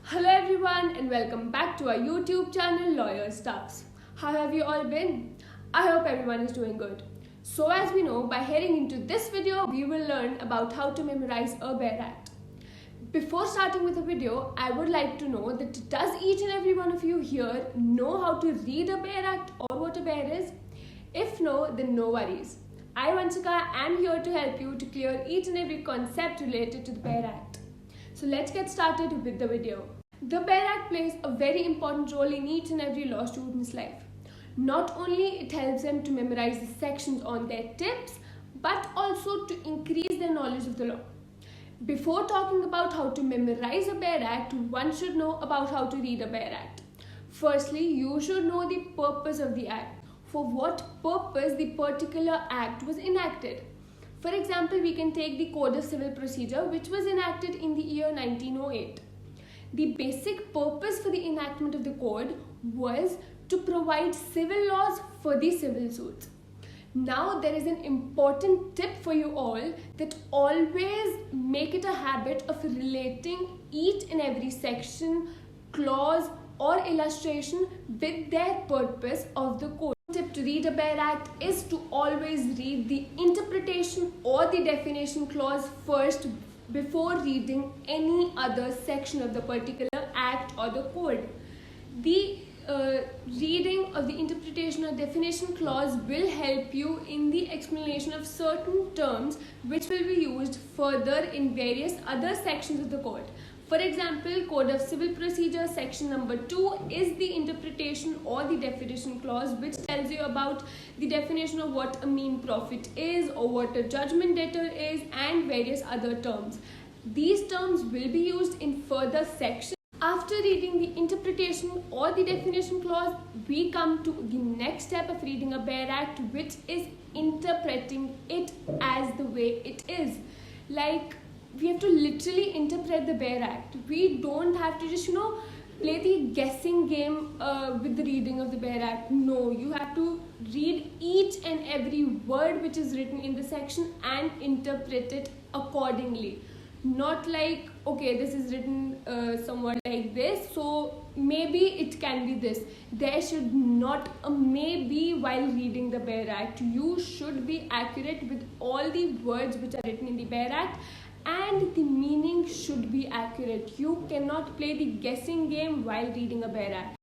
Hello everyone and welcome back to our YouTube channel Lawyer Stuffs. How have you all been? I hope everyone is doing good. So as we know, by heading into this video, we will learn about how to memorize a BEAR Act. Before starting with the video, I would like to know that does each and every one of you here know how to read a BEAR Act or what a BEAR is? If no, then no worries. I, Vanshika, am here to help you to clear each and every concept related to the BEAR Act. So let's get started with the video. The BEAR Act plays a very important role in each and every law student's life. Not only it helps them to memorize the sections on their tips, but also to increase their knowledge of the law. Before talking about how to memorize a BEAR Act, one should know about how to read a BEAR Act. Firstly, you should know the purpose of the Act. For what purpose the particular Act was enacted. For example, we can take the Code of Civil Procedure, which was enacted in the year 1908. The basic purpose for the enactment of the code was to provide civil laws for the civil suits. Now there is an important tip for you all that always make it a habit of relating each and every section, clause or illustration with their purpose of the code. Tip to read a BEAR Act is to always read the interpretation or the definition clause first before reading any other section of the particular act or the code. The reading of the interpretation or definition clause will help you in the explanation of certain terms which will be used further in various other sections of the code. For example, Code of Civil Procedure section number 2 is the interpretation or the definition clause which tells you about the definition of what a mean profit is or what a judgment debtor is and various other terms. These terms will be used in further sections. After reading the interpretation or the definition clause, we come to the next step of reading a BEAR Act, which is interpreting it as the way it is. Like, we have to literally interpret the BEAR Act. We don't have to just, play the guessing game with the reading of the BEAR Act. No, you have to read each and every word which is written in the section and interpret it accordingly. Not like, okay, this is written somewhat like this, so maybe it can be this. There should not a maybe while reading the BEAR Act. You should be accurate with all the words which are written in the BEAR Act, and the meaning should be accurate. You cannot play the guessing game while reading a BEAR Act.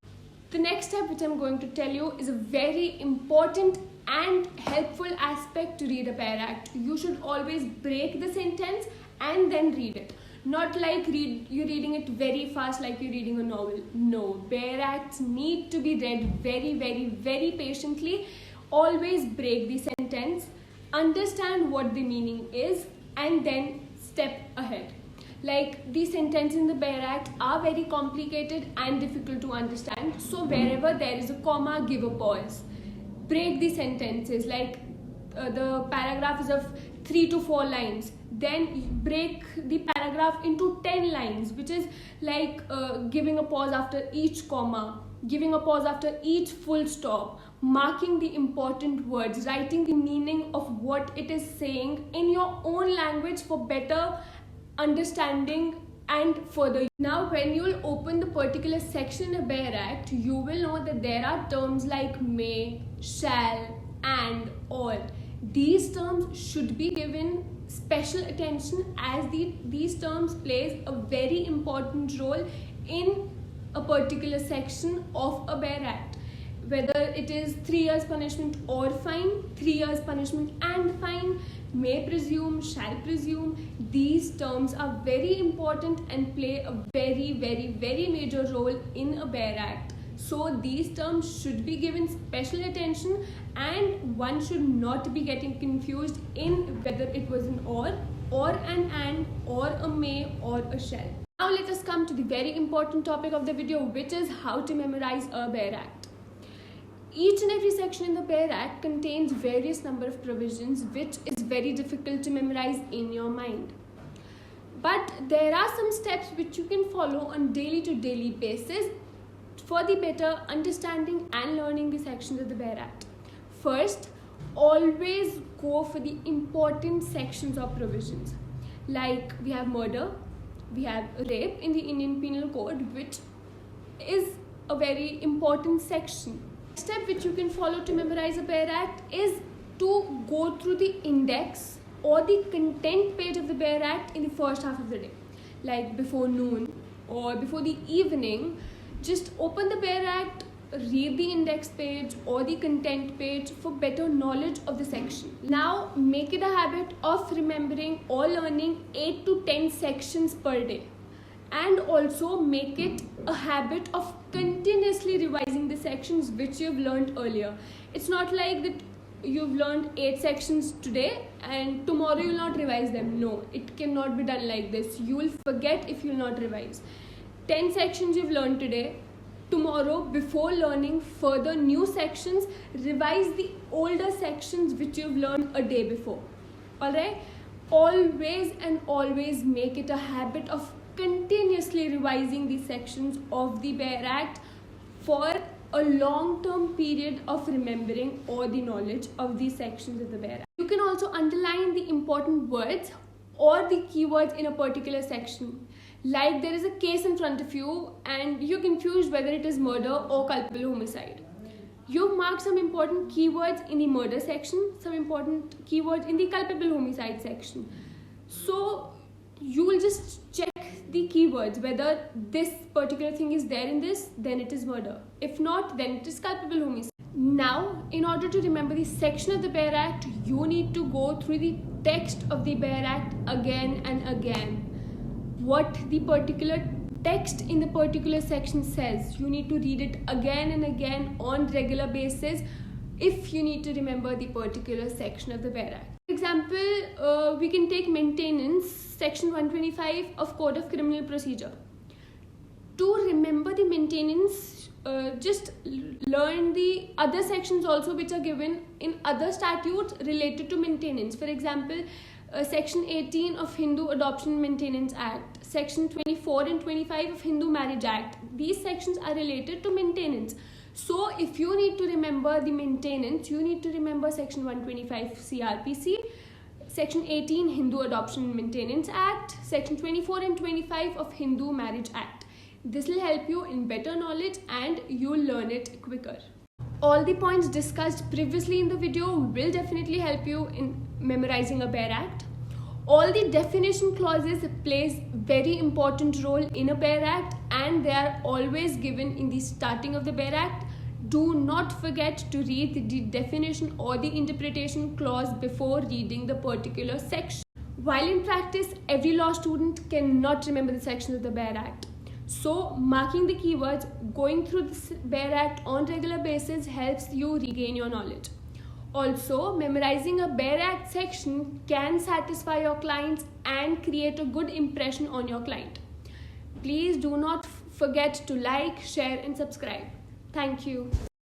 The next step which I'm going to tell you is a very important and helpful aspect to read a BEAR Act. You should always break the sentence and then read it. Not like you're reading it very fast like you're reading a novel. No, BEAR Acts need to be read very, very, very patiently. Always break the sentence, understand what the meaning is, and then step ahead. Like, the sentences in the BEAR Act are very complicated and difficult to understand. So wherever there is a comma, give a pause. Break the sentences, like the paragraph is of 3 to 4 lines. Then break the paragraph into 10 lines, which is like giving a pause after each comma, giving a pause after each full stop, marking the important words, writing the meaning of what it is saying in your own language for better understanding and further. Now, when you will open the particular section in a BEAR Act, you will know that there are terms like may, shall, and, all. These terms should be given special attention as these terms plays a very important role in a particular section of a BEAR Act. Whether it is 3 years punishment or fine, 3 years punishment and fine, may presume, shall presume, these terms are very important and play a very, very, very major role in a BEAR Act. So these terms should be given special attention and one should not be getting confused in whether it was an or an and, or a may, or a shall. Now let us come to the very important topic of the video, which is how to memorize a BEAR Act. Each and every section in the BEAR Act contains various number of provisions which is very difficult to memorize in your mind. But there are some steps which you can follow on daily to daily basis for the better understanding and learning the sections of the BEAR Act. First, always go for the important sections or provisions. Like we have murder, we have rape in the Indian Penal Code, which is a very important section. Step which you can follow to memorize a Bare Act is to go through the index or the content page of the Bare Act in the first half of the day, like before noon or before the evening. Just open the Bare Act, read the index page or the content page for better knowledge of the section. Now make it a habit of remembering or learning 8 to 10 sections per day, and also make it a habit of continuously revising the sections which you've learned earlier. It's not like that you've learned 8 sections today and tomorrow you'll not revise them. No, it cannot be done like this. You will forget if you'll not revise. 10 sections you've learned today, tomorrow before learning further new sections, revise the older sections which you've learned a day before. Alright? Always and always make it a habit of continuously revising the sections of the Bare Act for a long-term period of remembering or the knowledge of these sections of the Bare Act. You can also underline the important words or the keywords in a particular section. Like there is a case in front of you and you're confused whether it is murder or culpable homicide. You've marked some important keywords in the murder section, some important keywords in the culpable homicide section. So you will just check the keywords, whether this particular thing is there in this, then it is murder. If not, then it is culpable homicide. Now, in order to remember the section of the Bare Act, you need to go through the text of the Bare Act again and again. What the particular text in the particular section says, you need to read it again and again on regular basis if you need to remember the particular section of the Bare Act. For example, we can take maintenance, section 125 of Code of Criminal Procedure. To remember the maintenance, just learn the other sections also which are given in other statutes related to maintenance. For example, section 18 of Hindu Adoption Maintenance Act, section 24 and 25 of Hindu Marriage Act. These sections are related to maintenance. So if you need to remember the maintenance, you need to remember section 125 CRPC, section 18 Hindu Adoption Maintenance Act, section 24 and 25 of Hindu Marriage Act. This will help you in better knowledge and you'll learn it quicker. All the points discussed previously in the video will definitely help you in memorizing a Bare Act. All the definition clauses plays very important role in a Bare Act and they are always given in the starting of the Bare Act. Do not forget to read the definition or the interpretation clause before reading the particular section. While in practice, every law student cannot remember the sections of the Bare Act. So, marking the keywords, going through the Bare Act on regular basis helps you regain your knowledge. Also, memorizing a Bare Act section can satisfy your clients and create a good impression on your client. Please do not forget to like, share and subscribe. Thank you.